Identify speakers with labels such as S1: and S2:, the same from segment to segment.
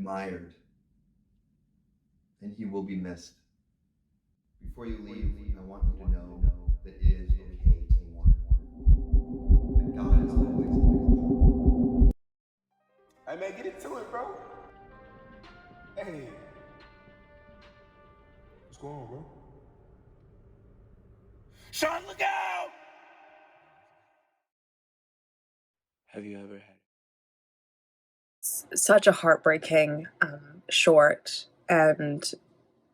S1: admired, and he will be missed. Before you leave, I want you to know that it is okay to mourn. That God is always in control.
S2: Hey man, get into it, bro. Hey, what's going on, bro? Sean, look out! Have you ever had
S3: Such a heartbreaking short, and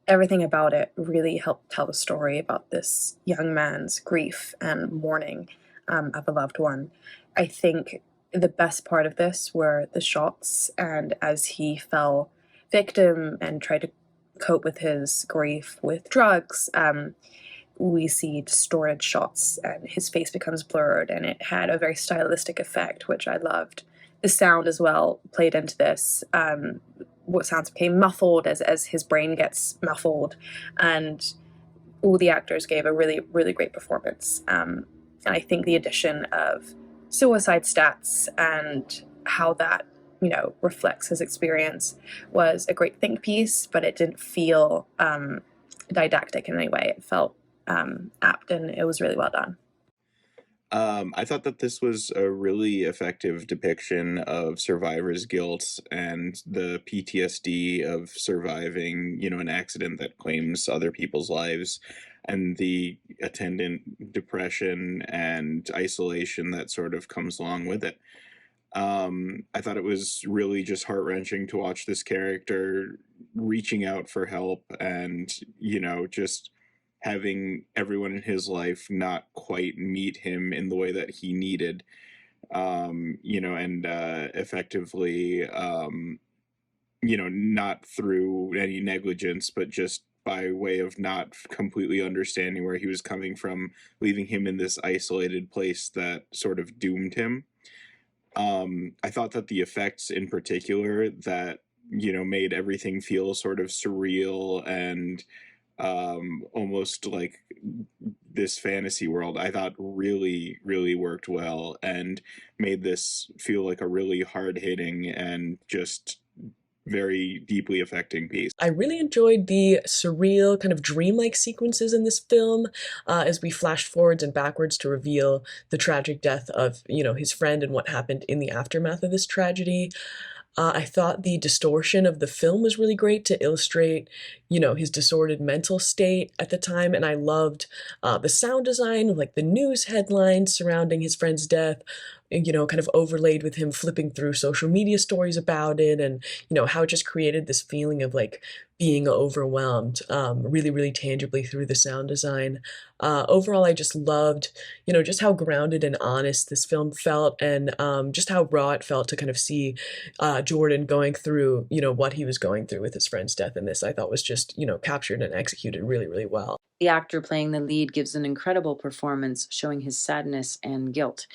S3: everything about it really helped tell the story about this young man's grief and mourning of a loved one. I think the best part of this were the shots, and as he fell victim and tried to cope with his grief with drugs, we see distorted shots and his face becomes blurred, and it had a very stylistic effect, which I loved. The sound as well played into this. What sounds became muffled as his brain gets muffled, and all the actors gave a really, really great performance. And I think the addition of suicide stats and how that, reflects his experience was a great think piece, but it didn't feel didactic in any way. It felt apt, and it was really well done.
S4: I thought that this was a really effective depiction of survivor's guilt and the PTSD of surviving, an accident that claims other people's lives, and the attendant depression and isolation that sort of comes along with it. I thought it was really just heart-wrenching to watch this character reaching out for help and, just having everyone in his life not quite meet him in the way that he needed, and effectively, not through any negligence, but just by way of not completely understanding where he was coming from, leaving him in this isolated place that sort of doomed him. I thought that the effects in particular that, made everything feel sort of surreal and almost like this fantasy world, I thought really, really worked well and made this feel like a really hard hitting and just very deeply affecting piece.
S5: I really enjoyed the surreal, kind of dreamlike sequences in this film as we flashed forwards and backwards to reveal the tragic death of, his friend and what happened in the aftermath of this tragedy. I thought the distortion of the film was really great to illustrate, his disordered mental state at the time, and I loved the sound design, like the news headlines surrounding his friend's death, kind of overlaid with him flipping through social media stories about it, and how it just created this feeling of like being overwhelmed, really, really tangibly through the sound design. Overall, I just loved, just how grounded and honest this film felt, and just how raw it felt to kind of see Jordan going through, what he was going through with his friend's death in this. I thought was just, captured and executed really, really well.
S6: The actor playing the lead gives an incredible performance, showing his sadness and guilt.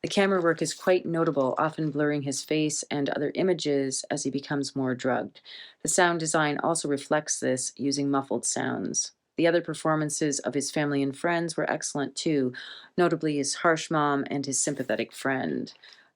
S6: The camera work is quite notable, often blurring his face and other images as he becomes more drugged. The sound design also reflects this, using muffled sounds. The other performances of his family and friends were excellent too, notably his harsh mom and his sympathetic friend.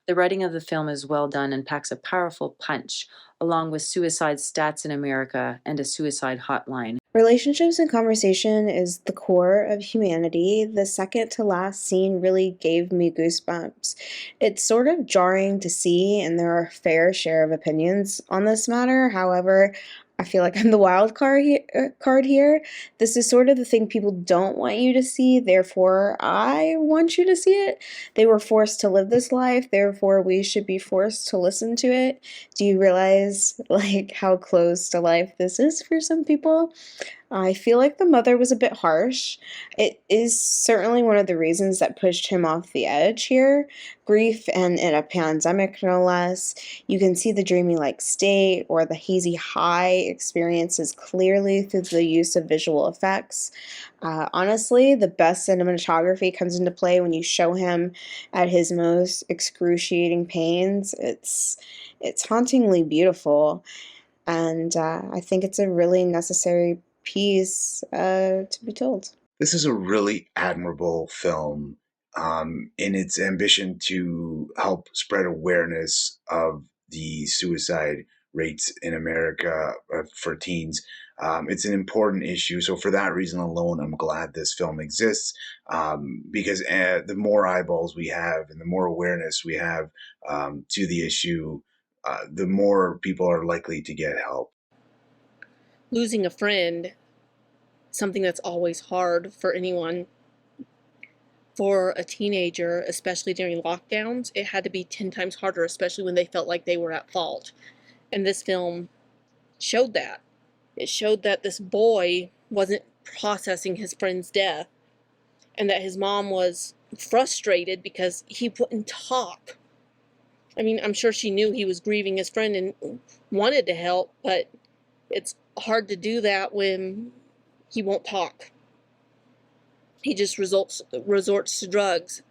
S6: The writing of the film is well done and packs a powerful punch, along with suicide stats in America and a suicide hotline.
S7: Relationships and conversation is the core of humanity. The second to last scene really gave me goosebumps. It's sort of jarring to see, and there are a fair share of opinions on this matter. However, I feel like I'm the card here. This is sort of the thing people don't want you to see, therefore I want you to see it. They were forced to live this life, therefore we should be forced to listen to it. Do you realize like how close to life this is for some people? I feel like the mother was a bit harsh. It is certainly one of the reasons that pushed him off the edge here. Grief and in a pandemic, no less. You can see the dreamy-like state or the hazy high experiences clearly through the use of visual effects. Honestly, the best cinematography comes into play when you show him at his most excruciating pains. It's hauntingly beautiful, and I think it's a really necessary piece to be told.
S8: This is a really admirable film in its ambition to help spread awareness of the suicide rates in America for teens. It's an important issue. So for that reason alone, I'm glad this film exists, because the more eyeballs we have and the more awareness we have to the issue, the more people are likely to get help.
S9: Losing a friend, something that's always hard for anyone. For a teenager, especially during lockdowns, it had to be 10 times harder, especially when they felt like they were at fault. And this film showed that. It showed that this boy wasn't processing his friend's death, and that his mom was frustrated because he wouldn't talk. I mean, I'm sure she knew he was grieving his friend and wanted to help, but it's hard to do that when he won't talk. He just resorts to drugs.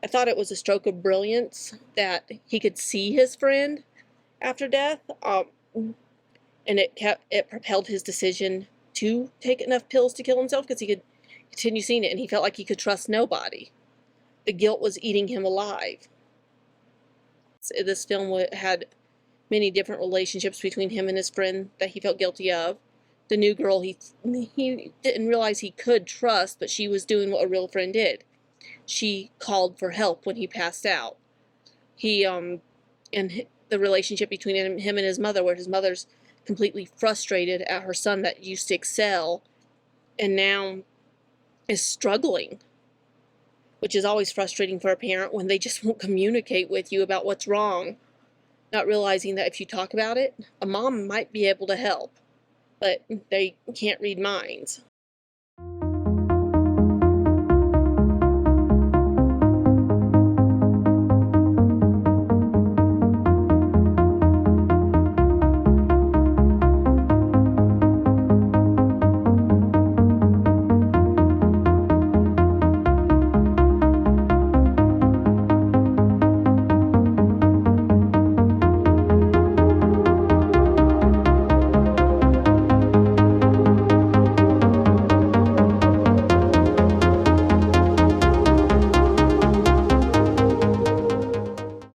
S9: I thought it was a stroke of brilliance that he could see his friend after death, and it propelled his decision to take enough pills to kill himself because he could continue seeing it, and he felt like he could trust nobody. The guilt was eating him alive. This film had many different relationships between him and his friend that he felt guilty of. The new girl he didn't realize he could trust, but she was doing what a real friend did. She called for help when he passed out. And the relationship between him and his mother, where his mother's completely frustrated at her son that used to excel and now is struggling, which is always frustrating for a parent when they just won't communicate with you about what's wrong, not realizing that if you talk about it, a mom might be able to help, but they can't read minds.